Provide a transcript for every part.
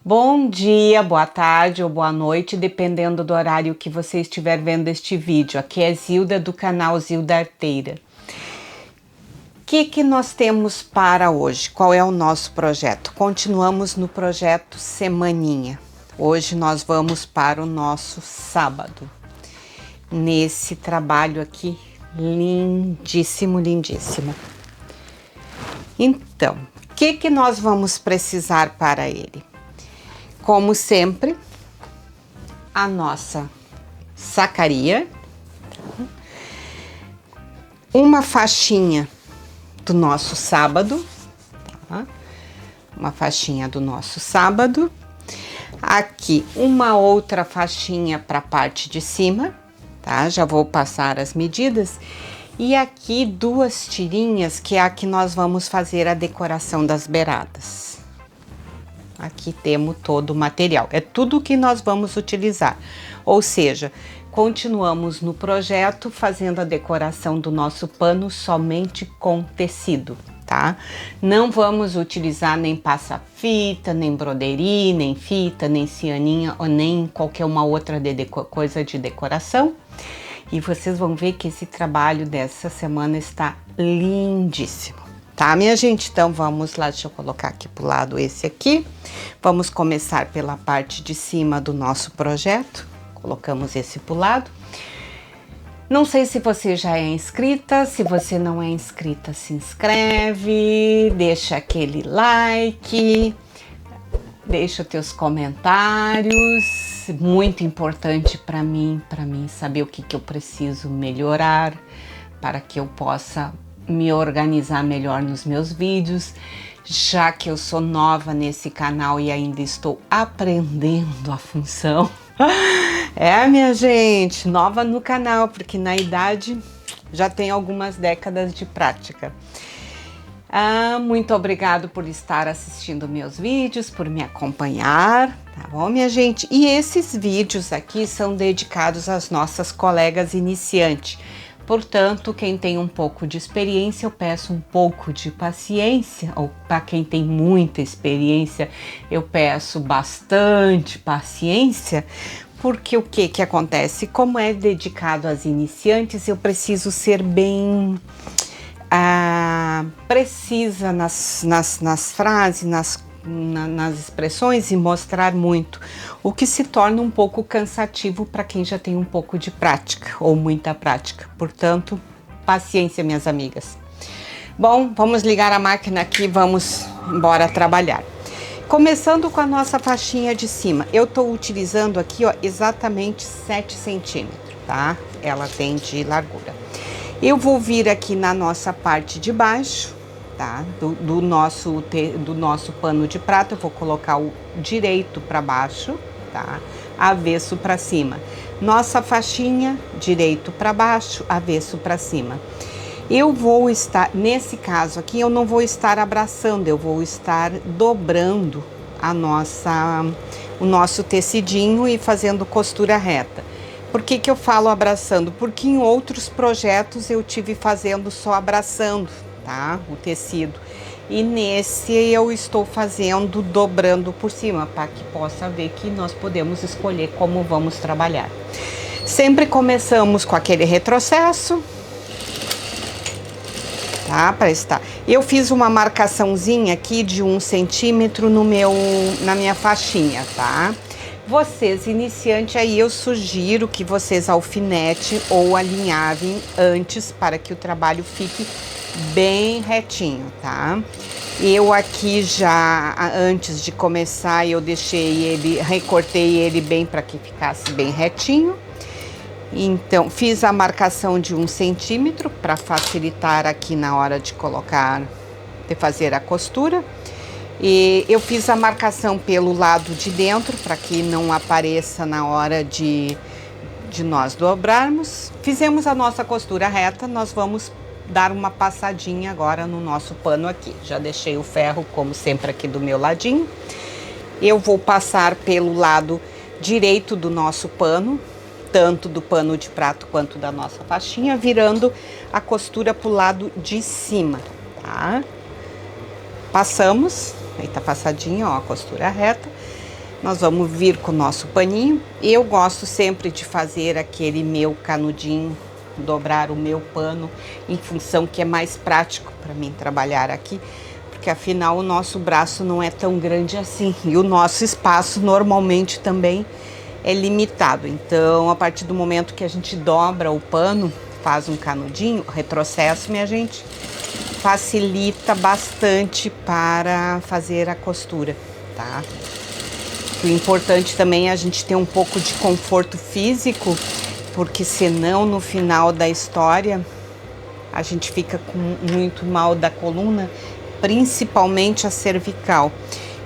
Bom dia, boa tarde ou boa noite, dependendo do horário que você estiver vendo este vídeo. Aqui é Zilda do canal Zilda Arteira. O que nós temos para hoje? Qual é o nosso projeto? Continuamos no projeto Semaninha. Hoje nós vamos para o nosso sábado. Nesse trabalho aqui, lindíssimo, lindíssimo. Então, o que nós vamos precisar para ele? Como sempre, a nossa sacaria, uma faixinha do nosso sábado, tá? Uma faixinha do nosso sábado, aqui uma outra faixinha para a parte de cima, tá? Já vou passar as medidas. E aqui duas tirinhas, que é a que nós vamos fazer a decoração das beiradas. Aqui temos todo o material, é tudo que nós vamos utilizar, ou seja, continuamos no projeto fazendo a decoração do nosso pano somente com tecido, tá? Não vamos utilizar nem passa-fita, nem broderie, nem fita, nem cianinha ou nem qualquer uma outra coisa de decoração. E vocês vão ver que esse trabalho dessa semana está lindíssimo. Tá, minha gente? Então, vamos lá, deixa eu colocar aqui pro lado esse aqui. Vamos começar pela parte de cima do nosso projeto. Colocamos esse pro lado. Não sei se você já é inscrita, se você não é inscrita, se inscreve, deixa aquele like, deixa teus comentários. Muito importante para mim saber o que eu preciso melhorar para que eu possa me organizar melhor nos meus vídeos, já que eu sou nova nesse canal e ainda estou aprendendo a função. É, minha gente, nova no canal, porque na idade já tem algumas décadas de prática. Muito obrigado por estar assistindo meus vídeos, por me acompanhar, tá bom, minha gente? E esses vídeos aqui são dedicados às nossas colegas iniciantes. Portanto, quem tem um pouco de experiência, eu peço um pouco de paciência, ou para quem tem muita experiência, eu peço bastante paciência, porque o que acontece? Como é dedicado às iniciantes, eu preciso ser bem precisa nas frases, nas expressões e mostrar muito, o que se torna um pouco cansativo para quem já tem um pouco de prática ou muita prática. Portanto, paciência, minhas amigas. Bom, vamos ligar a máquina aqui, vamos embora trabalhar. Começando com a nossa faixinha de cima, eu tô utilizando aqui, ó, exatamente 7 centímetros, tá? Ela tem de largura. Eu vou vir aqui na nossa parte de baixo, tá? Do nosso pano de prata, eu vou colocar o direito para baixo, tá? Avesso para cima. Nossa faixinha, direito para baixo, avesso para cima. Eu vou estar, nesse caso aqui, eu não vou estar abraçando, eu vou estar dobrando o nosso tecidinho e fazendo costura reta. Por que eu falo abraçando? Porque em outros projetos eu tive fazendo só abraçando, tá? O tecido. E nesse eu estou fazendo dobrando por cima, para que possa ver que nós podemos escolher como vamos trabalhar. Sempre começamos com aquele retrocesso, tá? Para estar. Eu fiz uma marcaçãozinha aqui de 1 centímetro na minha faixinha, tá? Vocês iniciantes aí, eu sugiro que vocês alfinetem ou alinhavem antes para que o trabalho fique bem retinho, tá? Eu aqui já, antes de começar, eu recortei ele bem para que ficasse bem retinho. Então, fiz a marcação de 1 centímetro para facilitar aqui na hora de fazer a costura. E eu fiz a marcação pelo lado de dentro, para que não apareça na hora de nós dobrarmos. Fizemos a nossa costura reta, nós vamos dar uma passadinha agora no nosso pano aqui. Já deixei o ferro, como sempre, aqui do meu ladinho. Eu vou passar pelo lado direito do nosso pano, tanto do pano de prato quanto da nossa faixinha, virando a costura pro lado de cima, tá? Passamos, aí tá passadinha, ó, a costura reta. Nós vamos vir com o nosso paninho. Eu gosto sempre de fazer aquele meu canudinho, dobrar o meu pano, em função que é mais prático para mim trabalhar aqui, porque afinal o nosso braço não é tão grande assim e o nosso espaço normalmente também é limitado. Então, a partir do momento que a gente dobra o pano, faz um canudinho, retrocesso, minha gente, facilita bastante para fazer a costura, tá? O importante também é a gente ter um pouco de conforto físico, porque senão no final da história a gente fica com muito mal da coluna, principalmente a cervical.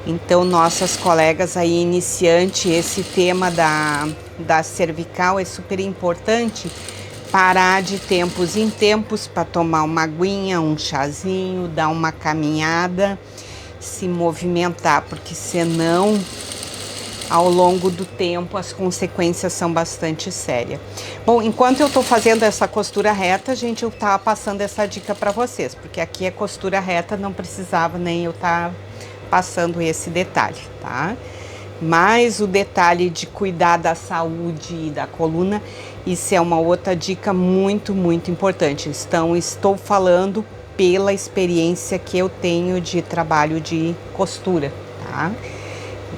Então, nossas colegas aí iniciante, esse tema da cervical é super importante. Parar de tempos em tempos para tomar uma aguinha, um chazinho, dar uma caminhada, se movimentar, porque senão ao longo do tempo as consequências são bastante sérias. Bom, enquanto eu tô fazendo essa costura reta, gente, eu tava passando essa dica para vocês, porque aqui é costura reta, não precisava nem eu tá passando esse detalhe, tá? Mas o detalhe de cuidar da saúde e da coluna, isso é uma outra dica muito, muito importante. Então, estou falando pela experiência que eu tenho de trabalho de costura, tá?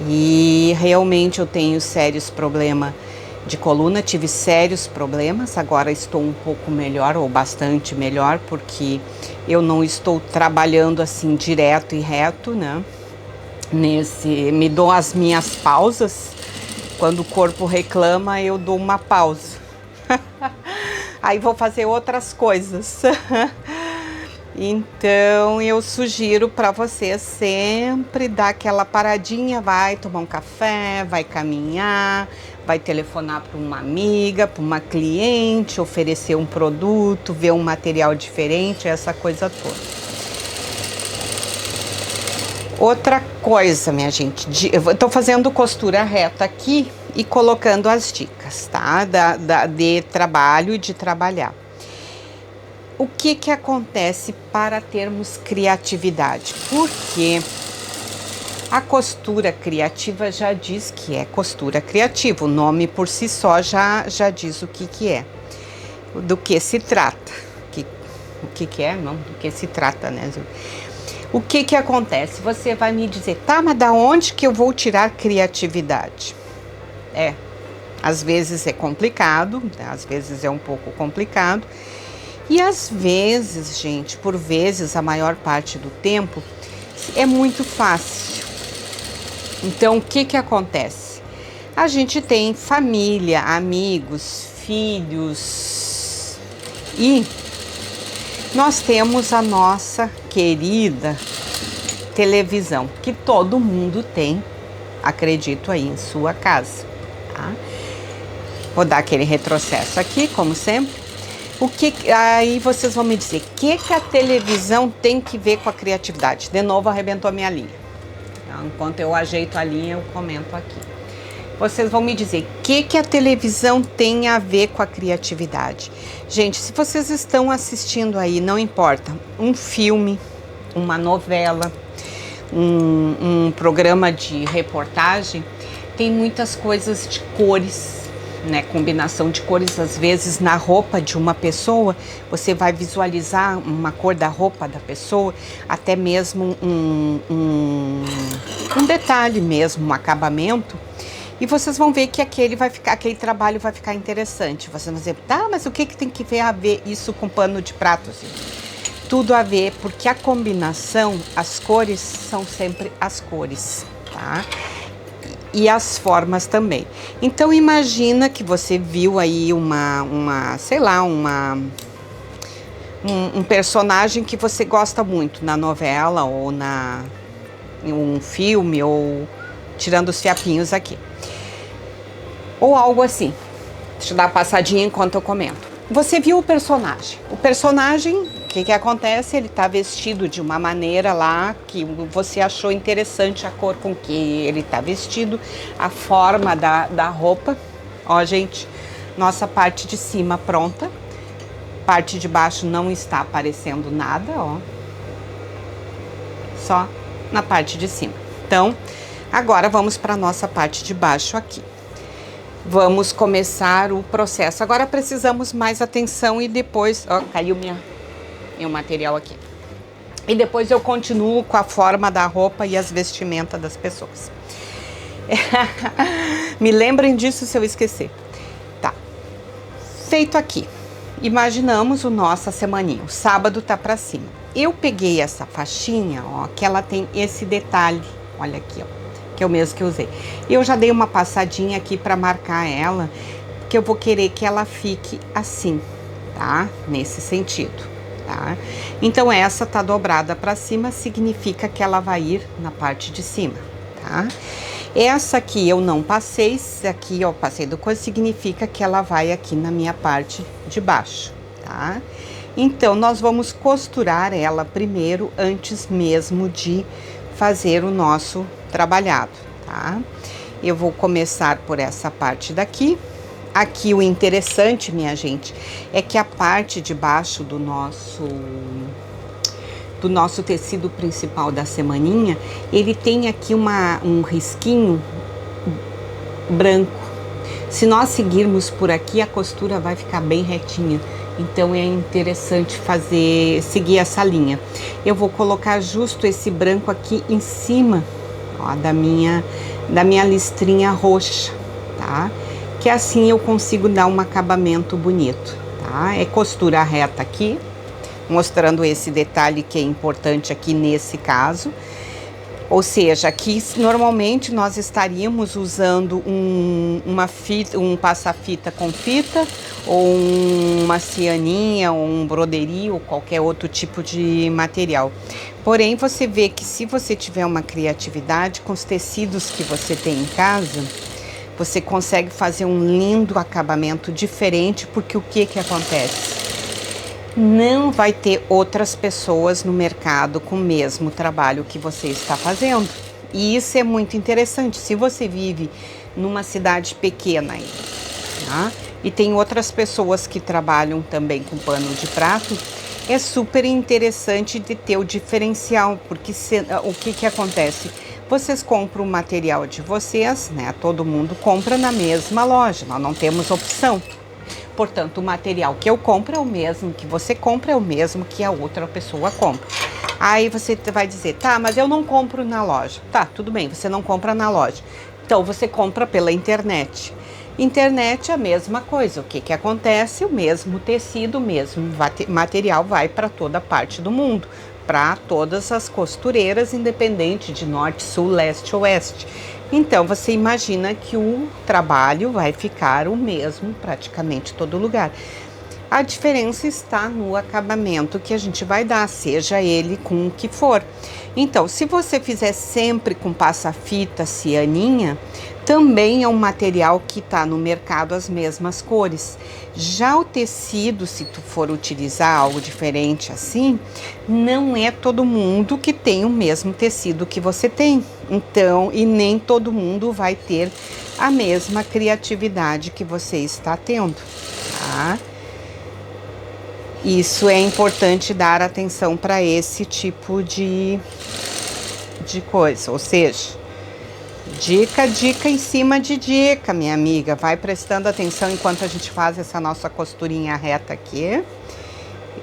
E realmente eu tenho sérios problemas de coluna, tive sérios problemas, agora estou um pouco melhor ou bastante melhor, porque eu não estou trabalhando assim direto e reto, né? Me dou as minhas pausas, quando o corpo reclama eu dou uma pausa, aí vou fazer outras coisas. Então eu sugiro para você sempre dar aquela paradinha, vai tomar um café, vai caminhar, vai telefonar para uma amiga, para uma cliente, oferecer um produto, ver um material diferente, essa coisa toda. Outra coisa, minha gente, eu tô fazendo costura reta aqui e colocando as dicas, tá? De trabalho e de trabalhar. O que acontece para termos criatividade? Porque a costura criativa já diz que é costura criativa, o nome por si só já diz o que é, do que se trata, o que é, não, do que se trata, né? O que acontece? Você vai me dizer, tá, mas da onde que eu vou tirar criatividade? Às vezes é complicado, às vezes é um pouco complicado, e às vezes, gente, por vezes, a maior parte do tempo, é muito fácil. Então, o que acontece? A gente tem família, amigos, filhos, e nós temos a nossa querida televisão, que todo mundo tem, acredito aí, em sua casa, tá? Vou dar aquele retrocesso aqui, como sempre. Aí vocês vão me dizer, o que a televisão tem que ver com a criatividade? De novo, arrebentou a minha linha. Então, enquanto eu ajeito a linha, eu comento aqui. Vocês vão me dizer, o que a televisão tem a ver com a criatividade? Gente, se vocês estão assistindo aí, não importa, um filme, uma novela, um programa de reportagem, tem muitas coisas de cores, né, combinação de cores. Às vezes na roupa de uma pessoa você vai visualizar uma cor da roupa da pessoa, até mesmo um detalhe mesmo, um acabamento, e vocês vão ver que aquele trabalho vai ficar interessante. Vocês vão dizer, tá, mas o que tem que ver a ver isso com pano de prato? Assim? Tudo a ver, porque a combinação, as cores são sempre as cores, tá? E as formas também. Então imagina que você viu aí um personagem que você gosta muito na novela ou em um filme, ou tirando os fiapinhos aqui, ou algo assim. Deixa eu dar uma passadinha enquanto eu comento. Você viu o personagem. O personagem, o que acontece? Ele tá vestido de uma maneira lá que você achou interessante a cor com que ele tá vestido, a forma da roupa. Ó, gente, nossa parte de cima pronta. Parte de baixo não está aparecendo nada, ó. Só na parte de cima. Então, Agora vamos para a nossa parte de baixo aqui. Vamos começar o processo. Agora precisamos mais atenção e depois... Ó, caiu meu material aqui. E depois eu continuo com a forma da roupa e as vestimentas das pessoas. Me lembrem disso se eu esquecer. Tá. Feito aqui. Imaginamos o nossa semaninha. O sábado tá para cima. Eu peguei essa faixinha, ó, que ela tem esse detalhe. Olha aqui, ó. Que é o mesmo que eu usei. Eu já dei uma passadinha aqui para marcar ela, porque eu vou querer que ela fique assim, tá? Nesse sentido, tá? Então essa tá dobrada para cima, significa que ela vai ir na parte de cima, tá? Essa aqui eu não passei, essa aqui eu passei do coisa, significa que ela vai aqui na minha parte de baixo, tá? Então nós vamos costurar ela primeiro, antes mesmo de fazer o nosso trabalhado, tá? Eu vou começar por essa parte daqui. Aqui o interessante, minha gente, é que a parte de baixo do nosso tecido principal da semaninha, ele tem aqui um risquinho branco. Se nós seguirmos por aqui, a costura vai ficar bem retinha. Então é interessante seguir essa linha. Eu vou colocar justo esse branco aqui em cima, ó, da minha listrinha roxa, tá? Que assim eu consigo dar um acabamento bonito, tá? É costura reta aqui, mostrando esse detalhe que é importante aqui nesse caso. Ou seja, aqui normalmente nós estaríamos usando um passa-fita com fita, ou uma cianinha, ou um broderie, ou qualquer outro tipo de material. Porém, você vê que se você tiver uma criatividade com os tecidos que você tem em casa, você consegue fazer um lindo acabamento diferente, porque o que acontece? Não vai ter outras pessoas no mercado com o mesmo trabalho que você está fazendo. E isso é muito interessante. Se você vive numa cidade pequena aí, tá? E tem outras pessoas que trabalham também com pano de prato, é super interessante de ter o diferencial, porque o que acontece? Vocês compram o material de vocês, né? Todo mundo compra na mesma loja, nós não temos opção. Portanto, o material que eu compro é o mesmo que você compra, é o mesmo que a outra pessoa compra. Aí você vai dizer, tá, mas eu não compro na loja. Tá, tudo bem, você não compra na loja. Então, você compra pela internet. Internet é a mesma coisa. O que acontece? O mesmo tecido, o mesmo material vai para toda parte do mundo, para todas as costureiras, independente de norte, sul, leste, oeste. Então, você imagina que o trabalho vai ficar o mesmo praticamente todo lugar. A diferença está no acabamento que a gente vai dar, seja ele com o que for. Então, se você fizer sempre com passa-fita, cianinha, também é um material que está no mercado as mesmas cores. Já o tecido, se tu for utilizar algo diferente assim, não é todo mundo que tem o mesmo tecido que você tem. Então, e nem todo mundo vai ter a mesma criatividade que você está tendo, tá? Isso é importante dar atenção para esse tipo de coisa, ou seja, dica em cima de dica, minha amiga. Vai prestando atenção enquanto a gente faz essa nossa costurinha reta aqui.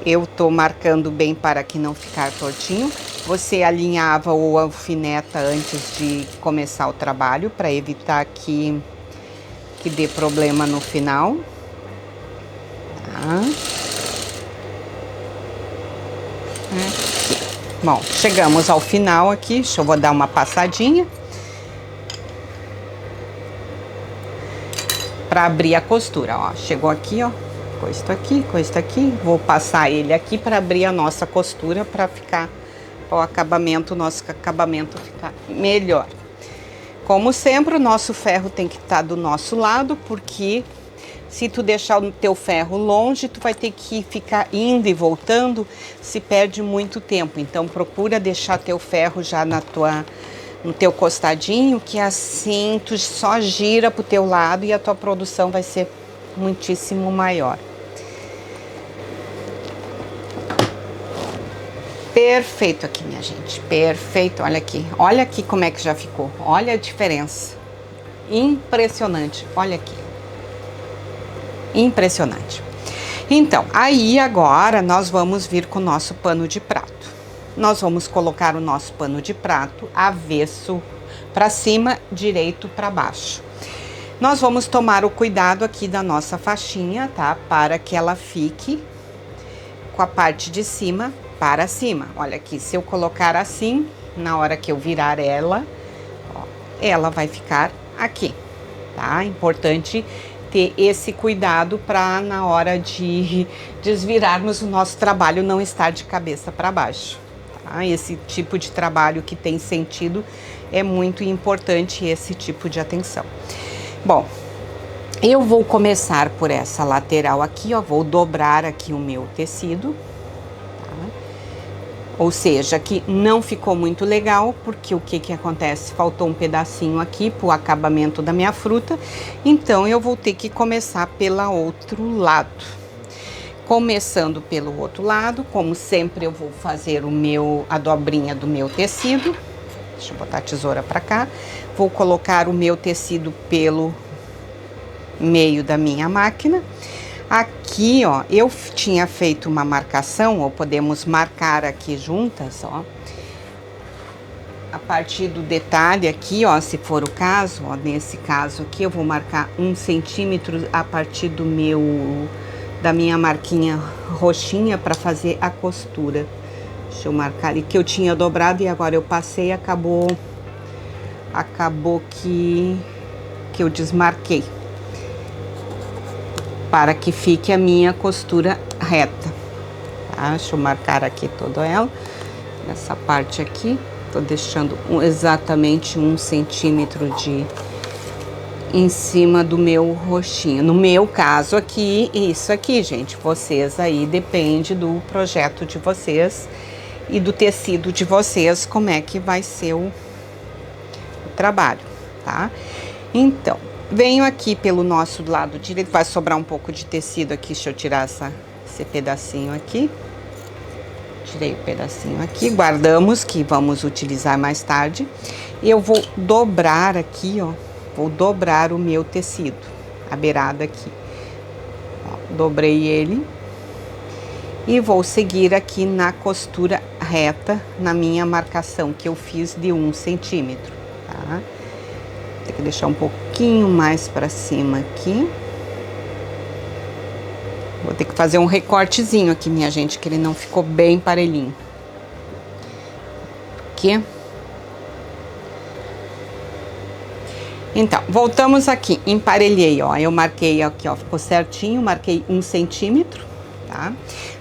Eu tô marcando bem para que não ficar tortinho. Você alinhava ou alfineta antes de começar o trabalho, para evitar que dê problema no final. Tá? Aqui. Bom, chegamos ao final aqui. Eu vou dar uma passadinha para abrir a costura, ó. Chegou aqui, ó. Coisa aqui. Vou passar ele aqui para abrir a nossa costura, para ficar o nosso acabamento ficar melhor. Como sempre, o nosso ferro tem que estar do nosso lado, porque se tu deixar o teu ferro longe, tu vai ter que ficar indo e voltando, se perde muito tempo. Então procura deixar teu ferro já no teu costadinho, que assim tu só gira pro teu lado e a tua produção vai ser muitíssimo maior. perfeito aqui, minha gente, perfeito, olha aqui como é que já ficou, olha a diferença, impressionante, olha aqui, impressionante. Então, aí agora nós vamos vir com o nosso pano de prato, nós vamos colocar o nosso pano de prato avesso para cima, direito para baixo. Nós vamos tomar o cuidado aqui da nossa faixinha, tá? Para que ela fique com a parte de cima para cima. Olha aqui, se eu colocar assim, na hora que eu virar ela, ó, ela vai ficar aqui, tá? Importante ter esse cuidado para na hora de desvirarmos o nosso trabalho não estar de cabeça para baixo, tá? Esse tipo de trabalho que tem sentido é muito importante, esse tipo de atenção. Bom, eu vou começar por essa lateral aqui, ó, vou dobrar aqui o meu tecido, tá? Ou seja, aqui não ficou muito legal, porque o que acontece? Faltou um pedacinho aqui pro acabamento da minha fruta, então eu vou ter que começar pelo outro lado. Começando pelo outro lado, como sempre eu vou fazer a dobrinha do meu tecido. Deixa eu botar a tesoura pra cá. Vou colocar o meu tecido pelo meio da minha máquina. Aqui, ó, eu tinha feito uma marcação, ou podemos marcar aqui juntas, ó. A partir do detalhe aqui, ó, se for o caso, ó, nesse caso aqui, eu vou marcar 1 centímetro a partir da minha marquinha roxinha para fazer a costura. Deixa eu marcar ali, que eu tinha dobrado e agora eu passei, acabou que eu desmarquei, para que fique a minha costura reta, tá? Deixa eu marcar aqui toda ela, nessa parte aqui, tô deixando exatamente 1 centímetro em cima do meu roxinho. No meu caso aqui, isso aqui, gente, vocês aí, depende do projeto de vocês e do tecido de vocês, como é que vai ser o trabalho, tá? Então, venho aqui pelo nosso lado direito, vai sobrar um pouco de tecido aqui, deixa eu tirar esse pedacinho aqui. Tirei o pedacinho aqui, guardamos, que vamos utilizar mais tarde. Eu vou dobrar aqui, ó, vou dobrar o meu tecido, a beirada aqui. Ó, dobrei ele. E vou seguir aqui na costura reta, na minha marcação, que eu fiz de 1 centímetro, tá? Tem que deixar um pouquinho mais para cima aqui. Vou ter que fazer um recortezinho aqui, minha gente, que ele não ficou bem parelhinho. Aqui. Então, voltamos aqui, emparelhei, ó, eu marquei aqui, ó, ficou certinho, marquei 1 centímetro. Tá?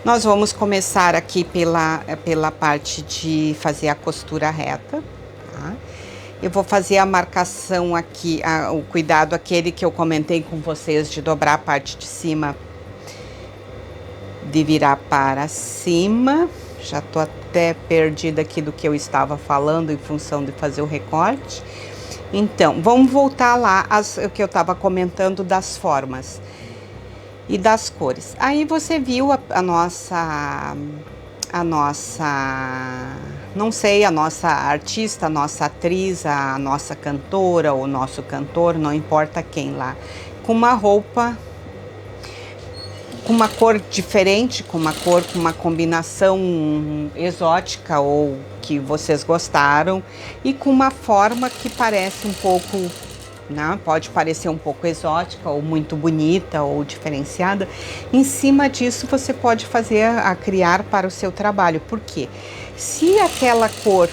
Nós vamos começar aqui pela parte de fazer a costura reta, tá? Eu vou fazer a marcação aqui, o cuidado aquele que eu comentei com vocês de dobrar a parte de cima, de virar para cima. Já tô até perdida aqui do que eu estava falando em função de fazer o recorte. Então, vamos voltar lá o que eu estava comentando das formas e das cores. Aí você viu a nossa, não sei, a nossa artista, a nossa atriz, a nossa cantora, ou nosso cantor, não importa quem lá, com uma roupa, com uma cor diferente, com uma combinação exótica ou que vocês gostaram, e com uma forma que parece um pouco, né? Pode parecer um pouco exótica ou muito bonita ou diferenciada. Em cima disso você pode criar para o seu trabalho. Por quê? Se aquela cor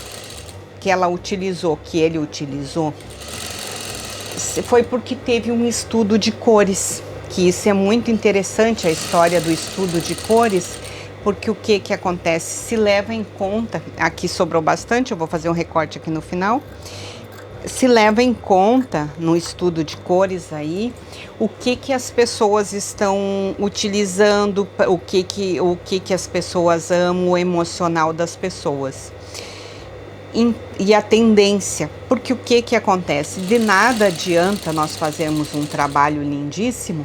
que ele utilizou, foi porque teve um estudo de cores, que isso é muito interessante, a história do estudo de cores, porque o que acontece? Se leva em conta, aqui sobrou bastante, eu vou fazer um recorte aqui no final. Se leva em conta no estudo de cores aí o que as pessoas estão utilizando, o que as pessoas amam, o emocional das pessoas e a tendência, porque o que acontece? De nada adianta nós fazermos um trabalho lindíssimo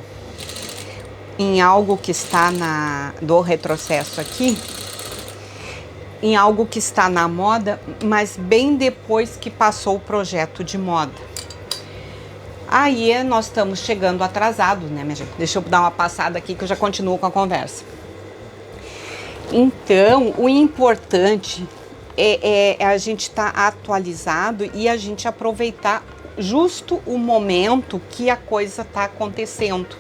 em algo que está do retrocesso aqui, em algo que está na moda, mas bem depois que passou o projeto de moda. Aí nós estamos chegando atrasados, né, minha gente? Deixa eu dar uma passada aqui que eu já continuo com a conversa. Então, o importante é a gente estar atualizado e a gente aproveitar justo o momento que a coisa está acontecendo.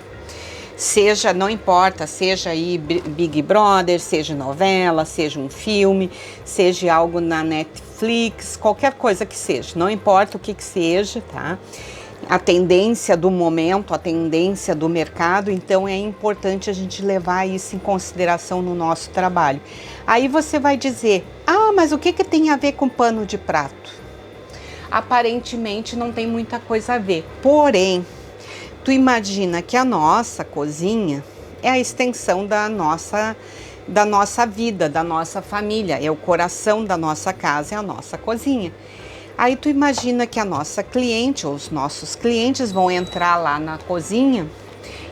Seja, não importa, seja aí Big Brother, seja novela, seja um filme, seja algo na Netflix, qualquer coisa que seja, não importa o que seja, tá? A tendência do momento, a tendência do mercado, então é importante a gente levar isso em consideração no nosso trabalho. Aí você vai dizer, mas o que tem a ver com pano de prato? Aparentemente não tem muita coisa a ver, porém, tu imagina que a nossa cozinha é a extensão da nossa vida, da nossa família, é o coração da nossa casa, é a nossa cozinha. Aí tu imagina que a nossa cliente ou os nossos clientes vão entrar lá na cozinha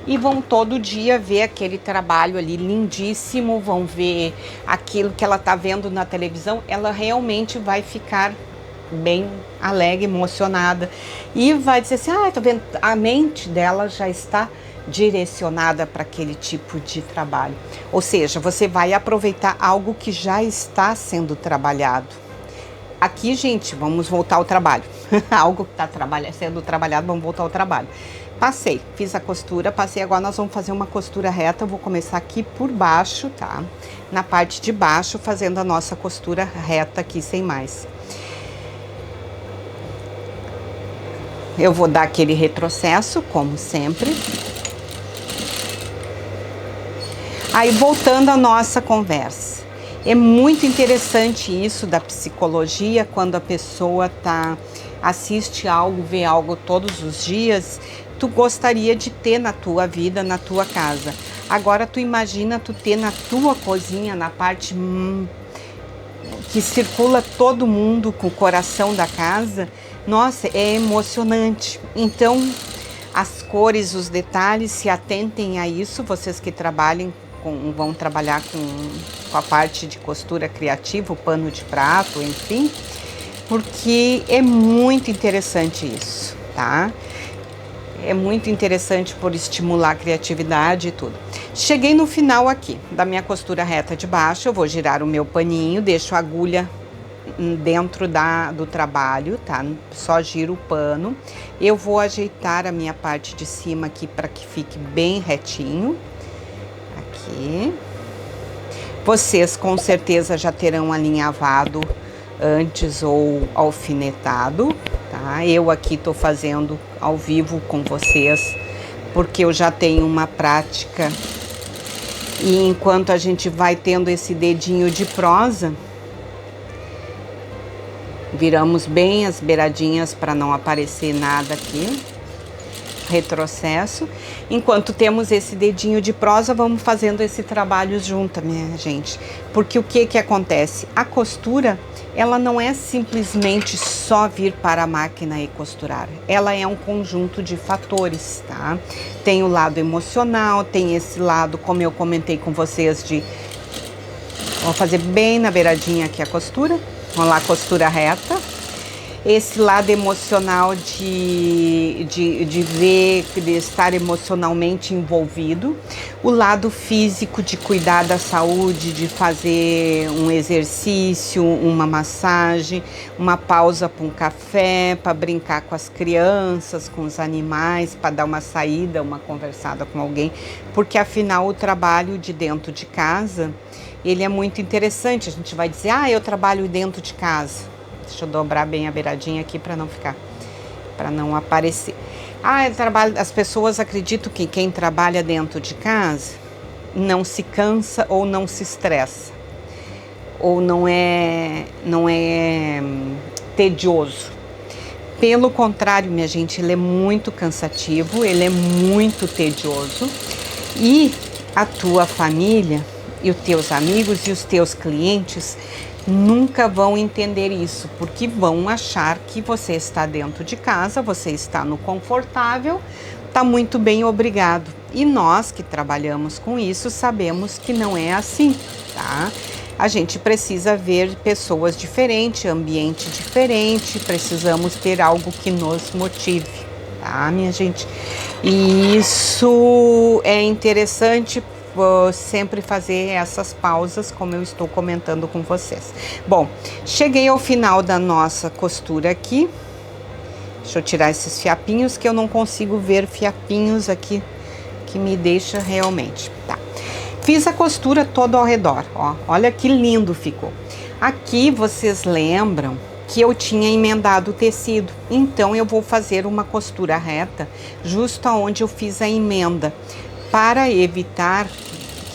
e vão todo dia ver aquele trabalho ali lindíssimo, vão ver aquilo que ela tá vendo na televisão, ela realmente vai ficar bem alegre, emocionada e vai dizer assim, tô vendo, a mente dela já está direcionada para aquele tipo de trabalho. Ou seja, você vai aproveitar algo que já está sendo trabalhado. Aqui, gente, vamos voltar ao trabalho. Algo que está sendo trabalhado, vamos voltar ao trabalho. Passei, fiz a costura, passei, agora nós vamos fazer uma costura reta, eu vou começar aqui por baixo, tá? Na parte de baixo, fazendo a nossa costura reta aqui, sem mais. Eu vou dar aquele retrocesso, como sempre. Aí, voltando à nossa conversa. É muito interessante isso da psicologia, quando a pessoa assiste algo, vê algo todos os dias, tu gostaria de ter na tua vida, na tua casa. Agora, tu imagina tu ter na tua cozinha, na parte que circula todo mundo com o coração da casa. Nossa, é emocionante. Então, as cores, os detalhes, se atentem a isso, vocês que vão trabalhar com a parte de costura criativa, o pano de prato, enfim, porque é muito interessante isso, tá? É muito interessante por estimular a criatividade e tudo. Cheguei no final aqui da minha costura reta de baixo, eu vou girar o meu paninho, deixo a agulha dentro do trabalho, tá? Só giro o pano. Eu vou ajeitar a minha parte de cima aqui para que fique bem retinho. Aqui. Vocês com certeza já terão alinhavado antes ou alfinetado, tá? Eu aqui tô fazendo ao vivo com vocês, porque eu já tenho uma prática. E enquanto a gente vai tendo esse dedinho de prosa, viramos bem as beiradinhas para não aparecer nada aqui. Retrocesso. Enquanto temos esse dedinho de prosa, vamos fazendo esse trabalho junto, minha gente. Porque o que acontece? A costura, ela não é simplesmente só vir para a máquina e costurar. Ela é um conjunto de fatores, tá? Tem o lado emocional, tem esse lado, como eu comentei com vocês, vou fazer bem na beiradinha aqui a costura. Vamos lá, costura reta. Esse lado emocional de ver, de estar emocionalmente envolvido. O lado físico de cuidar da saúde, de fazer um exercício, uma massagem, uma pausa para um café, para brincar com as crianças, com os animais, para dar uma saída, uma conversada com alguém. Porque afinal o trabalho de dentro de casa, ele é muito interessante. A gente vai dizer, eu trabalho dentro de casa. Deixa eu dobrar bem a beiradinha aqui para não aparecer. As pessoas acreditam que quem trabalha dentro de casa não se cansa ou não se estressa. Ou não é tedioso. Pelo contrário, minha gente, ele é muito cansativo, ele é muito tedioso. E a tua família e os teus amigos e os teus clientes nunca vão entender isso, porque vão achar que você está dentro de casa, você está no confortável, está muito bem, obrigado. E nós que trabalhamos com isso sabemos que não é assim, tá? a gente precisa ver pessoas diferentes, ambiente diferente, precisamos ter algo que nos motive, tá, minha gente? E isso é interessante, sempre fazer essas pausas, como eu estou comentando com vocês. Bom, cheguei ao final da nossa costura aqui. Deixa eu tirar esses fiapinhos, que eu não consigo ver fiapinhos aqui, que me deixa realmente, tá. Fiz a costura toda ao redor, ó, olha que lindo ficou. Aqui vocês lembram que eu tinha emendado o tecido, então eu vou fazer uma costura reta justo aonde eu fiz a emenda, para evitar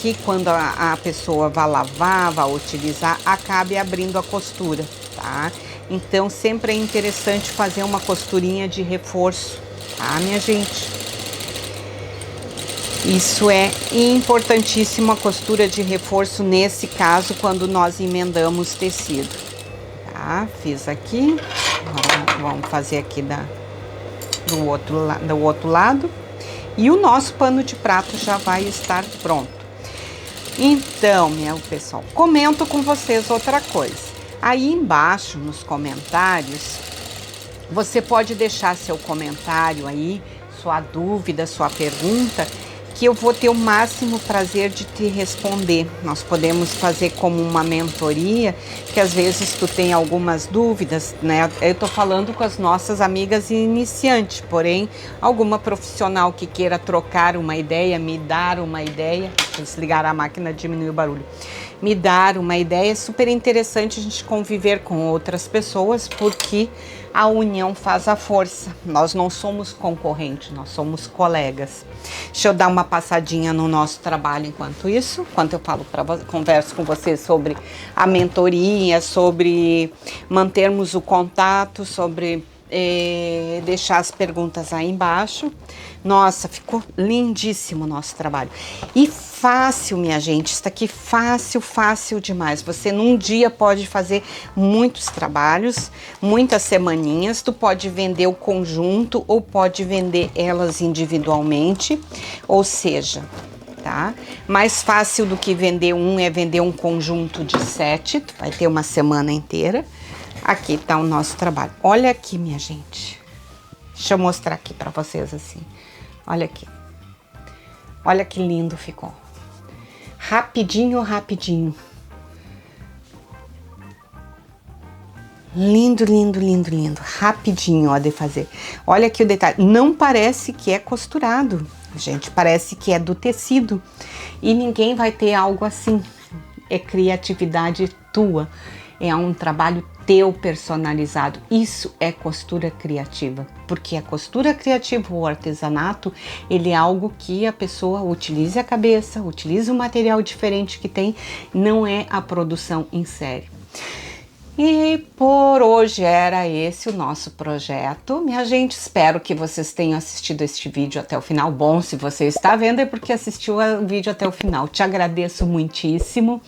que quando a pessoa vá lavar, vá utilizar, acabe abrindo a costura, tá? Então sempre é interessante fazer uma costurinha de reforço, tá, minha gente? Isso é importantíssimo, a costura de reforço nesse caso, quando nós emendamos tecido, tá? Fiz aqui, agora vamos fazer aqui do outro lado. E o nosso pano de prato já vai estar pronto. Então, meu pessoal, comento com vocês outra coisa. Aí embaixo nos comentários, você pode deixar seu comentário aí, sua dúvida, sua pergunta, que eu vou ter o máximo prazer de te responder. Nós podemos fazer como uma mentoria, que às vezes tu tem algumas dúvidas, né? Eu tô falando com as nossas amigas iniciantes, porém, alguma profissional que queira trocar uma ideia, me dar uma ideia, deixa eu desligar a máquina, diminuir o barulho, me dar uma ideia, é super interessante a gente conviver com outras pessoas, porque a união faz a força. Nós não somos concorrentes, nós somos colegas. Deixa eu dar uma passadinha no nosso trabalho enquanto isso, enquanto eu converso com vocês sobre a mentoria, sobre mantermos o contato, sobre deixar as perguntas aí embaixo. Nossa, ficou lindíssimo o nosso trabalho. E fácil, minha gente, isso aqui fácil demais. Você num dia pode fazer muitos trabalhos, muitas semaninhas. Tu pode vender o conjunto ou pode vender elas individualmente, ou seja, tá? Mais fácil do que vender é vender um conjunto de 7, tu vai ter uma semana inteira. Aqui tá o nosso trabalho. Olha aqui, minha gente. Deixa eu mostrar aqui pra vocês assim. Olha aqui. Olha que lindo ficou. Rapidinho. Lindo. Rapidinho, ó, de fazer. Olha aqui o detalhe. Não parece que é costurado, gente. Parece que é do tecido. E ninguém vai ter algo assim. É criatividade tua. É um trabalho teu personalizado. Isso é costura criativa, porque a costura criativa, o artesanato, ele é algo que a pessoa utilize a cabeça, utilize um material diferente que tem, não é a produção em série. E por hoje era esse o nosso projeto. Minha gente, espero que vocês tenham assistido este vídeo até o final. Bom, se você está vendo é porque assistiu o vídeo até o final. Te agradeço muitíssimo.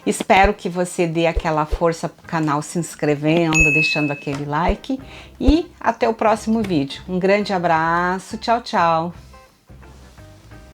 Espero que você dê aquela força pro canal se inscrevendo, deixando aquele like e até o próximo vídeo. Um grande abraço, tchau!